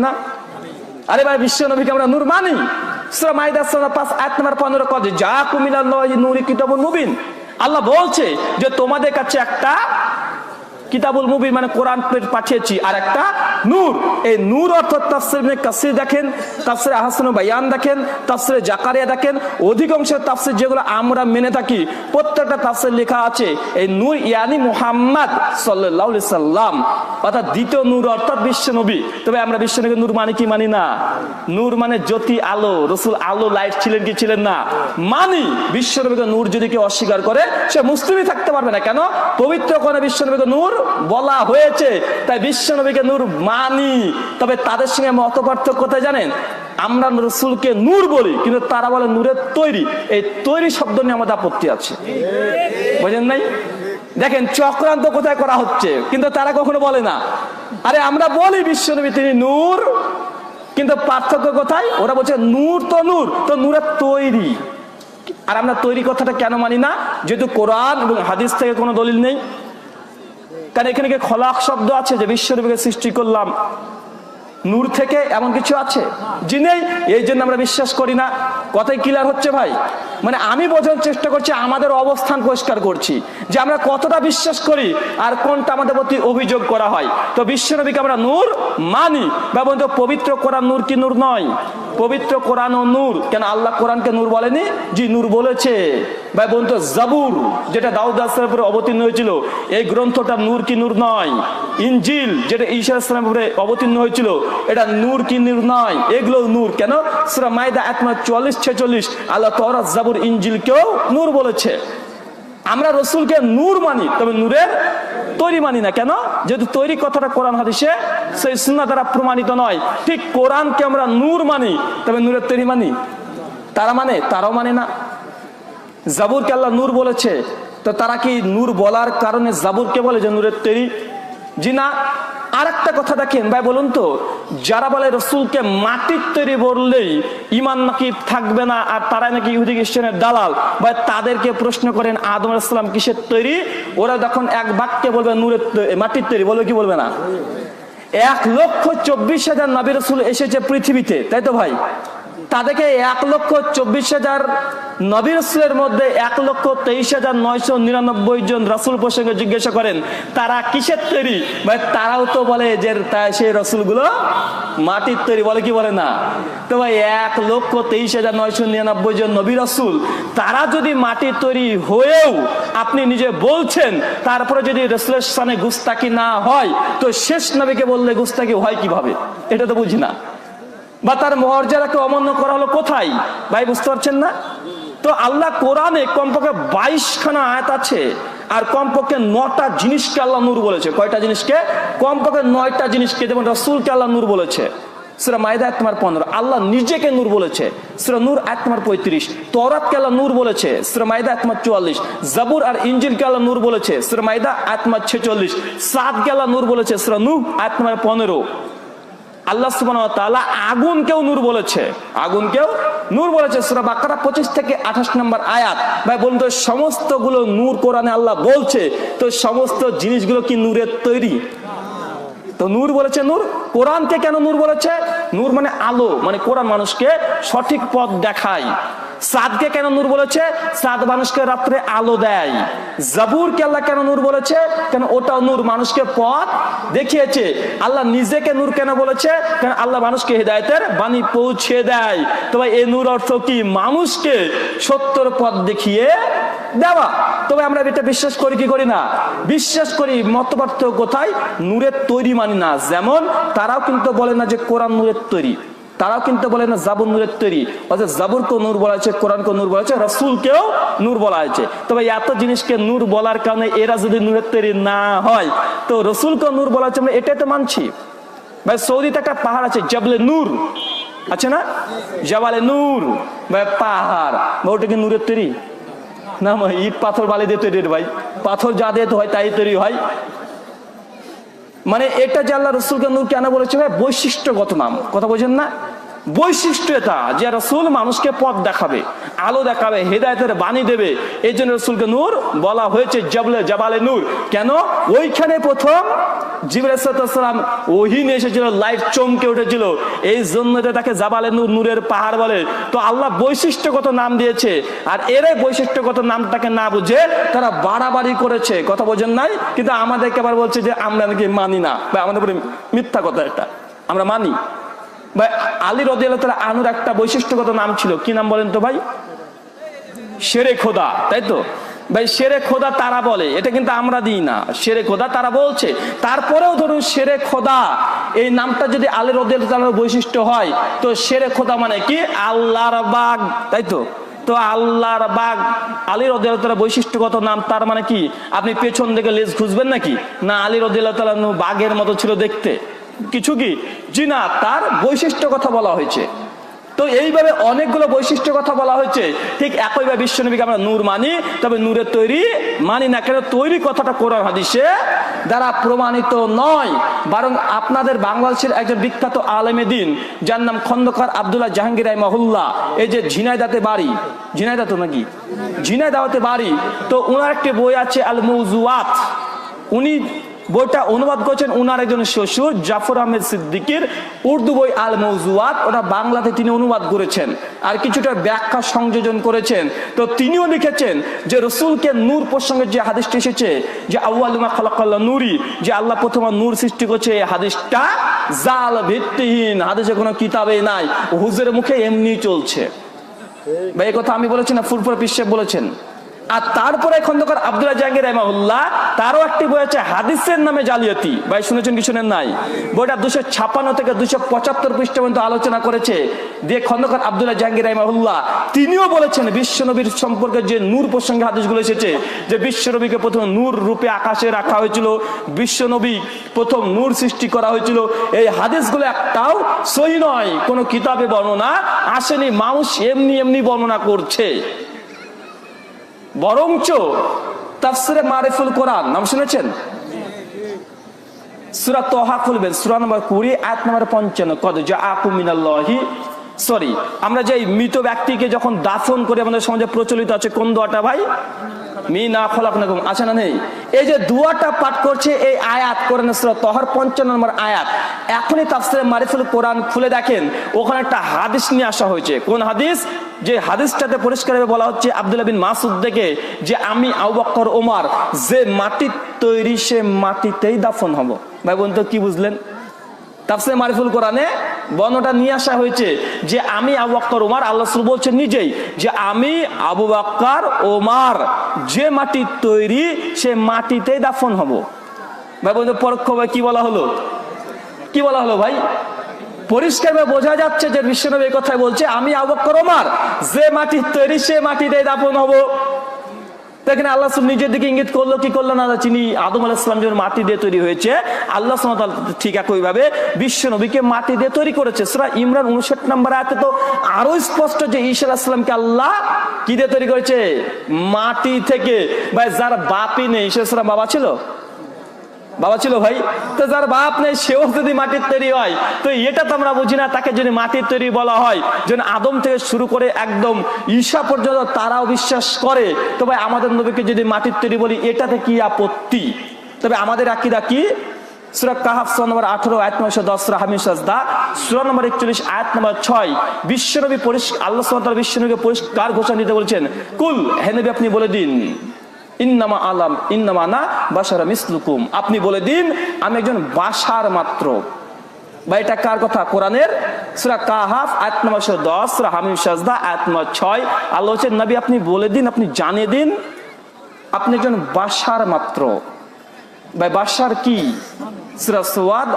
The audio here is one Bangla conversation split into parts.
না? আরে ভাই, বিশ্ব নবীকে আমরা নূর মানি। সূরা মাইদা সূরা 5 আয়াত নম্বর 15 কয় জাআকুম মিনাল্লাহি নূরি কিতাবুন মুবিন। আল্লাহ বলছে যে তোমাদের কাছে একটা কিতাবুল মুবিন মানে কোরআন পাঠিয়েছি, আর একটা নূর। এই নূর অর্থাৎ তাফসীর ইবনে কাসির দেখেন, তাফসীর আহসানুল বায়ান দেখেন, তাফসীর জাকারিয়া দেখেন, অধিকাংশ তাফসীর যেগুলো আমরা মেনে থাকি প্রত্যেকটা তাফসীর লেখা আছে এই নূর ইয়ানি মুহাম্মদ সাল্লাল্লাহু আলাইহি সাল্লাম, অর্থাৎ দ্বিতীয় নূর অর্থাৎ বিশ্ব নবী। তবে আমরা বিশ্ব নবীকে নূর মানি কি মানি না? নূর মানে জ্যোতি, আলো। রাসূল আলো, লাইট ছিলেন কি ছিলেন না? মানি। বিশ্ব নবীকে নূর যদি কেউ অস্বীকার করে সে মুসলিমই থাকতে পারবে না। কেন? পবিত্র কোরআনে বিশ্ব নবীকে নূর বলা হয়েছে, তাই বিশ্ব নবীকে নূর মানি। তবে তাদের সঙ্গে মত পার্থক্য কোথায় জানেন? আমরা রাসূলকে নূর বলি, কিন্তু তারা বলে নূরের তৈরি। এই তৈরি শব্দ নিয়ে আমাদের আপত্তি আছে, বুঝেন নাই? দেখেন চক্রান্ত কোথায় করা হচ্ছে, কিন্তু তারা কখনো বলে না। আরে আমরা বলি বিশ্ব নবী তিনি নূর, কিন্তু পার্থক্য কোথায়? ওরা বলছে নূর তো নূর, তো নূরের তৈরি। আর আমরা তৈরি কথাটা কেন মানি না? যেহেতু কোরআন এবং হাদিস থেকে কোনো দলিল নেই। কারণ এখানে কি খলাক শব্দ আছে যে বিশ্ব নবীকে সৃষ্টি করলাম নূর থেকে, এমন কিছু আছে? জি নেই। এই জন্য আমরা বিশ্বাস করি না। কথাই ক্লিয়ার হচ্ছে ভাই? মানে আমি বোঝার চেষ্টা করছি, আমাদের অবস্থান পরিষ্কার করছি যে আমরা কতটা বিশ্বাস করি আর কোনটা আমাদের প্রতি অভিযোগ করা হয়। তো বিশ্ব নবীকে আমরা নূর মানি। বা বন্ধু, পবিত্র কোরআন নূর কি নূর নয়? পবিত্র কোরআন ও নূর। কেন আল্লাহ কোরআনকে নূর বলেনি? জি নূর বলেছে। ভাই বন্ধু, জাবুর যেটা দাউদ আলাইহিস উপরে অবতীর্ণ হয়েছিল, এই গ্রন্থটা নূর কি নূর নয়? ইনজিল যেটা ঈসা আলাইহিস সালামের উপরে অবতীর্ণ হয়েছিল, এটা নূর কি নূর নয়? এগুলো নূর। কেন? সূরা মাইদা আয়াত 44-46 আল্লাহ তাওরাত, জাবুর, ইনজিলকেও নূর বলেছে। আমরা রাসূলকে নূর মানি, তবে নূরের তৈরি মানি না। কেন? যেহেতু তৈরি কথাটা কোরআন হাদিসে সেই সুন্নাহ দ্বারা প্রমাণিত নয়। ঠিক কোরআনকে আমরা নূর মানি, তবে নূরের তৈরি মানি? তারা মানে? তারাও মানে না। জাবুরকে আল্লাহ নূর বলেছে, তো তারা কি নূর বলার কারণে জাবুরকে বলে যে নূরের তৈরি? জি না। আর একটা কথা দেখেন ভাই, বলুন তো, যারা বলে রাসূলকে মাটির তৈরি বললেই ঈমান নাকি থাকবে না, আর তারা নাকি ইহুদি খ্রিস্টানের দালাল, ভাই তাদেরকে প্রশ্ন করেন আদম আলাইহিস সালাম কিসের তৈরি? ওরা যখন এক বাক্যে বলবে নূরের মাটির তৈরি, বলবে কি বলবে না? 1,24,000 নবী রাসূল এসেছে পৃথিবীতে, তাই তো ভাই? তাদেরকে 1,24,000 নবী রাসূলের মধ্যে 1,23,999 জন রাসূল প্রসঙ্গে জিজ্ঞাসা করেন তারা কিসের তৈরি, ভাই তারাও তো বলে যে সেই রাসূলগুলো মাটির তৈরি, বলে কি বলে না? তো ভাই 1,23,999 জন নবী রাসূল তারা যদি মাটির তৈরি হয়েও আপনি নিজে বলছেন, তারপরে যদি রাসূলের শানে গুস্তাকি না হয়, তো শেষ নবীকে বললে গুস্তাকি হয় কিভাবে? এটা তো বুঝি না। বা তার মর্যাদাকে অমান্য করা হলো কোথায়? ভাই বুঝতে পারছেন না? তো আল্লাহ কোরআনে কমপক্ষে 22খানা আয়াত আছে, আর কমপক্ষে 9টা জিনিসকে আল্লাহ নূর বলেছে। কয়টা জিনিসকে? কমপক্ষে 9টা জিনিসকে। যেমন রাসূলকে আল্লাহ নূর বলেছে সূরা মাইদা আয়াত নম্বর 15, আল্লাহ নিজেকে নূর বলেছে সূরা নূর আয়াত নম্বর 35, তওরাতকে আল্লাহ নূর বলেছে সূরা মাইদা আয়াত নম্বর 44, জাবুর আর ইনজিলকে আল্লাহ নূর বলেছে সূরা মাইদা আয়াত নম্বর 46, সাদকে আল্লাহ নূর বলেছে সূরা নূহ আয়াত নম্বর 15। আল্লাহ সুবহানাহু ওয়া তাআলা আগুনকেও নূর বলেছে, আগুনকেও নূর বলেছে সূরা বাকারা 25-28 নম্বর আয়াত। ভাই বলুন তো, সমস্তগুলো নূর কোরআনে আল্লাহ বলছে, তো সমস্ত জিনিসগুলো কি নূরের তৈরি? তো নূর বলেছে নূর। কোরআনকে কেন নূর বলেছে? নূর মানে আলো, মানে কোরআন মানুষকে সঠিক পথ দেখায়। সাদকে কেন নূর বলেছে? সাদ মানুষকে রাত্রে আলো দেয়। জাবুরকে আল্লাহ কেন নূর বলেছে? কেন ওটাও নূর, মানুষকে পথ দেখিয়েছে। আল্লাহ নিজেকে নূর কেন বলেছে? কারণ আল্লাহ মানুষকে হিদায়াতের বাণী পৌঁছে দেয়। তো ভাই এই নূর অর্থ কি? মানুষকে সত্যের পথ দেখিয়ে দেওয়া। তবে আমরা এটা বিশ্বাস করি কি করি না? বিশ্বাস করি। মতপার্থক্য কোথায়? নূরের তৈরি মানি না। যেমন তারাও কিন্তু বলে না যে কোরআন নূরের তৈরি, তারাও কিন্তু বলে না জাবুর নূরের তৈরি। অর্থাৎ জাবুরকেও নূর বলা হয়েছে, কোরআনকেও নূর বলা হয়েছে, রাসূলকেও নূর বলা হয়েছে। তবে এত জিনিসকে নূর বলার কারণে এরা যদি নূরের তৈরি না হয়, তো রাসূলকেও নূর বলা হচ্ছে, আমরা এটাই তো মানছি। ভাই সৌদিতে একটা পাহাড় আছে জাবলে নূর, আছে না? জাবালে নূর, ভাই পাহাড়, ওটা কি নূরের তৈরি? না, ইট পাথর বালি দিয়ে তৈরি। ভাই পাথর যা দিয়ে হয় তাই তৈরি হয়। মানে এটা যে আল্লাহ রাসূলকে নূর কেন বলেছে? ভাই বৈশিষ্ট্যগত নাম, কথা বোঝেন না? বৈশিষ্ট্য এটা যে রাসূল মানুষকে পথ দেখাবে, আলো দেখাবে, হেদায়েতের বাণী দেবে। এই জন্য রাসূলকে নূর বলা হয়েছে, জাবালে নূর। কেন? ওইখানে প্রথম জিবরাইল আলাইহিস সালাম ওহী নিয়ে এসেছিল, লাইট চমকে উঠেছিল, এই জন্য তাকে জাবালে নূর, নূরের পাহাড় বলে। তো আল্লাহ বৈশিষ্ট্যগত নাম দিয়েছে, আর এরাই বৈশিষ্ট্যগত নামটাকে না বুঝে তারা বাড়াবাড়ি করেছে, কথা বোঝেন নাই। কিন্তু আমাদেরকে আবার বলছে যে আমরা নাকি মানি না, বা আমাদের উপরে মিথ্যা কথা, এটা আমরা মানি। ভাই আলী রাদিয়াল্লাহু তাআলা আনহুর একটা বৈশিষ্ট্যগত নাম ছিল, কি নাম বলেন তো ভাই? শেরে খোদা, তাই তো ভাই? শেরে খোদা তারা বলে, এটা কিন্তু আমরা দিই না, শেরে খোদা তারা বলছে। তারপরেও ধরুন শেরে খোদা এই নামটা যদি আলী রাদিয়াল্লাহু তাআলার বৈশিষ্ট্য হয়, তো শেরে খোদা মানে কি? আল্লাহর বাগ, তাই তো? তো আল্লাহর বাগ আলী রাদিয়াল্লাহু তাআলা বৈশিষ্ট্যগত নাম, তার মানে কি আপনি পেছন থেকে লেজ খুঁজবেন নাকি? না, আলী রাদিয়াল্লাহু তাআলা বাঘের মতো ছিল দেখতে, কিছু কি জি না, তার বৈশিষ্ট্য কথা বলা হয়েছে। তো এইভাবে অনেকগুলো বৈশিষ্ট্য কথা বলা হয়েছে। ঠিক একইভাবে বিশ্বনবীকে আমরা নূর মানি, তবে নূরের তৈরি মানি না। কেন? তৈরি কথাটা কোরআন হাদিসে দ্বারা প্রমাণিত নয়, বরং আপনাদের বাংলাদেশের একজন বিখ্যাত আলেমে দ্বীন, যার নাম খন্দকার আব্দুল্লাহ জাহাঙ্গীর রাহিমাহুল্লাহ, এই যে ঝিনাইদাতে বাড়ি, ঝিনাইদা তো নাকি, ঝিনাইদাতে বাড়ি, তো ওনার একটি বই আছে আল মৌজুয়াত। উনি বইটা অনুবাদ করেছেন উনার একজন শ্বশুর জাফর আহমেদ সিদ্দিকীর উর্দু বই আল মৌজুয়াত, ওটা বাংলাতে তিনি অনুবাদ করেছেন আর কিছুটা ব্যাখ্যা সংযোজন করেছেন। তো তিনিও লিখেছেন যে রসুলকে নূর প্রসঙ্গে যে হাদিসটি এসেছে, যে আউয়ালু মা খালাকাল্লাহ নূরি, যে আল্লাহ প্রথম নূর সৃষ্টি করছে, এই হাদিসটা জাল, ভিত্তিহীন, হাদিসে কোনো কিতাবে নাই, হুজুরের মুখে এমনি চলছে। ভাই এই কথা আমি বলেছি না, ফুরফুরা পীর সাহেব বলেছেন। আর তারপরে খন্দকার আব্দুল্লাহ জাহাঙ্গীর রাহিমাহুল্লাহ, তারও একটি বই আছে হাদিসের নামে জালিয়াতি। ভাই শুনেছেন কি শুনেন নাই? বইটা 256 থেকে 275 পৃষ্ঠা পর্যন্ত আলোচনা করেছে। দিয়ে খন্দকার আব্দুল্লাহ জাহাঙ্গীর রাহিমাহুল্লাহ তিনিও বলেছেন বিশ্বনবীর সম্পর্কে যে নূর প্রসঙ্গে হাদিসগুলো এসেছে, যে বিশ্বনবীকে প্রথম নূর রূপে আকাশে রাখা হয়েছিল, বিশ্বনবী প্রথম নূর সৃষ্টি করা হয়েছিল, এই হাদিসগুলো একটাও সহিহ নয়, কোনো কিতাবে বর্ণনা আসেনি, মানুষ এমনি এমনি বর্ণনা করছে। বরঞ্চ তাফসিরে মারিফুল কোরআন নাম শুনেছেন? সূরা তাহা খুলবেন, সূরা নম্বর 20 আয়াত নম্বর 55, কদ জাআকুম মিনাল্লাহি, সরি, আমরা যে মৃত ব্যক্তিকে যখন দাফন করি, আমাদের সমাজে প্রচলিত আছে কোন দোয়াটা ভাই? মিনা খলাকনাকুম, আছে না নেই? এই যে দোয়াটা পাঠ করছে, এই আয়াত কোরআনের সূরা তাহার 55 নম্বর আয়াত। এখনই তাফসিরে মারিফুল কোরআন খুলে দেখেন, ওখানে একটা হাদিস নিয়ে আসা হয়েছে। কোন হাদিস? যে হাদিসটাতে পরিষ্কারভাবে বলা হচ্ছে আব্দুল্লাহ বিন মাসউদ থেকে, যে আমি আবু বকর ওমর যে মাটির তৈরি, সে মাটিতেই দাফন হব। ভাই বোন, তো কি বুঝলেন? তাফসিরে মারিফুল কোরআনে বর্ণনাটা নিয়ে আসা হয়েছে যে আমি আবু বকর ওমর, আল্লাহ রাসূল বলছেন নিজেই যে আমি আবু বকর ওমর যে মাটির তৈরি, সে মাটিতেই দাফন হব। ভাই বোন, পরোক্ষভাবে কি বলা হলো? কি বলা হলো ভাই? পরিষ্কারভাবে বোঝা যাচ্ছে যে বিশ্বনবী এই কথাই বলছে, আমি আবু বকর ওমর যে মাটির তৈরি, সে মাটিতেই দাফন হব। দেখেন আল্লাহ নিজের দিকে ইঙ্গিত করলো কি করলো না, চিনি আদম আলাইহিস সালাম যখন মাটি দিয়ে তৈরি হয়েছে, আল্লাহ সুবহানাহু ওয়া তাআলা ঠিক একইভাবে বিশ্ব নবীকে মাটি দিয়ে তৈরি করেছে। সূরা ইমরান 59 নম্বর আয়াতে তো আরো স্পষ্ট যে ঈসা আলাইহিস সালামকে আল্লাহ কি দিয়ে তৈরি করেছে? মাটি থেকে। ভাই যার বাপই নেই, ঈসা আলাইহিস সালাম বাবা ছিল? বাবা ছিল ভাই। তো যার বাপ নেই সেও যদি মাটির তৈরি হয়, তো এটা তো আমরা বুঝি না, তাকে যদি মাটির তৈরি বলা হয়, যেন আদম থেকে শুরু করে একদম ঈসা পর্যন্ত তারাও বিশ্বাস করে, তো ভাই আমাদের নবীকে যদি মাটির তৈরি বলি, এটাতে কি আপত্তি? তবে আমাদের আকীদা কি? সূরা কাহফ সূরা নম্বর 18 আয়াত নম্বর 10, সূরা হামিম সাজদা সূরা নম্বর 41 আয়াত নম্বর 6, বিশ্বনবী আল্লাহ সুবহানাহু ওয়া তাআলা বিশ্বনবীকে পরিষ্কার ঘোষণা দিতে বলেছেন, কুল, হে নবী আপনি বলে দিন, ইন্নামা আলাম ইন্নামা আনা বাশারা মিসলুকুম, আপনি বলে দিন আমি একজন বাশার মাত্র। বা এটা কার কথা? কোরআনের সূরা কাহফ আয়াত নম্বর 10, সূরা হামিম সাজদা আয়াত নম্বর 6। আল্লাহ বলেন নবী আপনি বলে দিন, আপনি জানিয়ে দিন আপনি একজন বাশার মাত্র। ভাই বাশার কি? সূরা সুয়াদ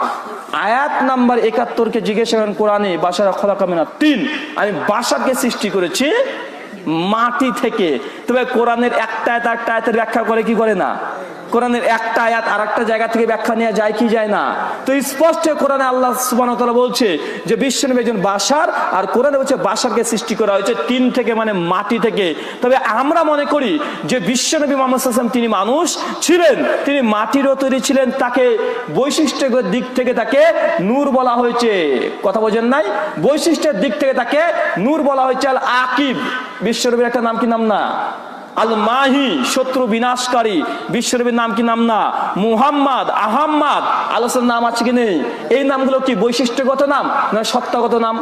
আয়াত নাম্বার 71 কে জিজ্ঞাসা করেন কোরআনে, বাশারা খলাকা মিনাত তিন, আমি বাশারকে সৃষ্টি করেছি মাটি থেকে। তবে কোরআনের একটা আয়াতের ব্যাখ্যা করে কি করে না? কোরআনের একটা আয়াত আর একটা জায়গা থেকে ব্যাখ্যা নেওয়া যায় কি যায় না? তো স্পষ্ট কোরআনে আল্লাহ সুবহানাহু ওয়া তাআলা বলছে যে বিশ্বনবী একজন বাশার, আর কোরআনে বলছে বাশারকে সৃষ্টি করা হয়েছে তিন থেকে, মানে মাটি থেকে। তবে আমরা মনে করি যে বিশ্বনবী মুহাম্মদ সাল্লাল্লাহু আলাইহি ওয়াসাল্লাম তিনি মানুষ ছিলেন, তিনি মাটিরও তৈরি ছিলেন, তাকে বৈশিষ্ট্যের দিক থেকে তাকে নূর বলা হয়েছে। কথা বোঝেন নাই? বৈশিষ্ট্যের দিক থেকে তাকে নূর বলা হয়েছে। আল আকিব, বিশ্বনবীর একটা নাম, কি নাম না? আল মাহি, শত্রু বিনাশকারী, বিশ্বনবীর নাম কি নাম না? মুহাম্মদ, আহম্মদ, আল্লাহর নাম আছে কি নেই? এই নামগুলো কি বৈশিষ্ট্যগত নাম না সত্তাগত নাম?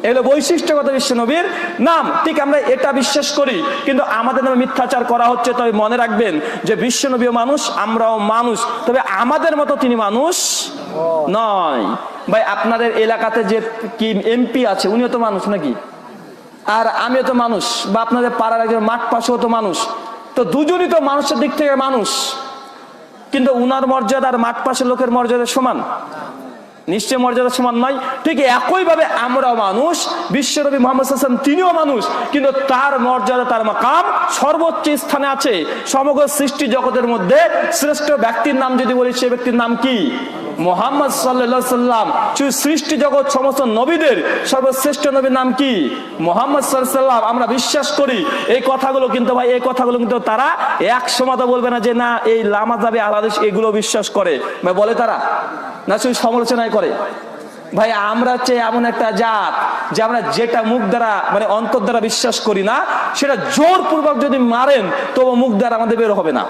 এগুলো বৈশিষ্ট্যগত বিশ্বনবীর নাম। ঠিক আমরা এটা বিশ্বাস করি, কিন্তু আমাদের নামে মিথ্যাচার করা হচ্ছে। তবে মনে রাখবেন যে বিশ্বনবীও মানুষ, আমরাও মানুষ, তবে আমাদের মতো তিনি মানুষ নয়। ভাই আপনাদের এলাকাতে যে কি এমপি আছে, উনিও তো মানুষ নাকি? আর আমিও তো মানুষ, বা আপনাদের পাড়ার একজন মাঠ পাশেও তো মানুষ। তো দুজনই তো মানুষের দিক থেকে মানুষ, কিন্তু উনার মর্যাদা আর মাঠ পাশের লোকের মর্যাদা সমান? নিশ্চয় মর্যাদা সমান নয়। ঠিক একইভাবে আমরাও মানুষ, বিশ্বনবী মুহাম্মদ সাল্লাল্লাহু আলাইহি ওয়াসাল্লাম তিনিও মানুষ, কিন্তু তার মর্যাদা, তার মাকাম সর্বোচ্চ স্থানে আছে। সমগ্র সৃষ্টি জগতের মধ্যে শ্রেষ্ঠ ব্যক্তির নাম যদি বলি, সে ব্যক্তির নাম কি? মুহাম্মদ সাল্লাল্লাহু আলাইহি ওয়াসাল্লাম। সৃষ্টি জগৎ সমস্ত নবীদের সর্বশ্রেষ্ঠ নবীর নাম কি? মুহাম্মদ সাল্লাল্লাহু আলাইহি ওয়াসাল্লাম। আমরা বিশ্বাস করি এই কথাগুলো, কিন্তু ভাই এই কথাগুলো কিন্তু তারা এক সময় তো বলবে না যে না এই লামা যাবে আলাদেশ এগুলো বিশ্বাস করে। ভাই বলে তারা না শুধু সমালোচনায় করে? ভাই আমরা হচ্ছে এমন একটা জাত যে আমরা যেটা মুখ দ্বারা, মানে অন্তর দ্বারা বিশ্বাস করি না, সেটা জোরপূর্বক যদি মারেন তবু মুখ দ্বারা আমাদের বের হবে না।